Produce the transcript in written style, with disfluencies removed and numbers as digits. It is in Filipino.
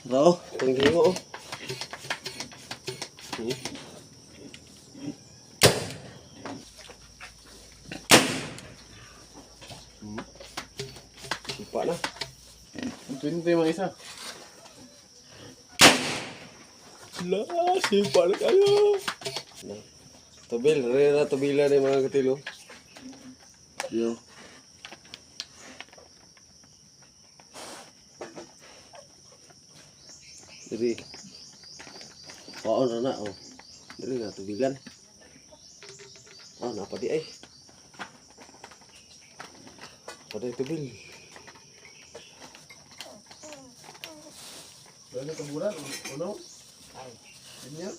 Raw, tinggi mo. Sipa na. Ito yung mga isa. Sipa na kayo. Tubil, rera tubila na yung mga katilo. Yo. Diri. Oo na. Oh. Diri na tubilan. Napa di ay. Pada tubil. Ano ka bulan? Uno? Inya?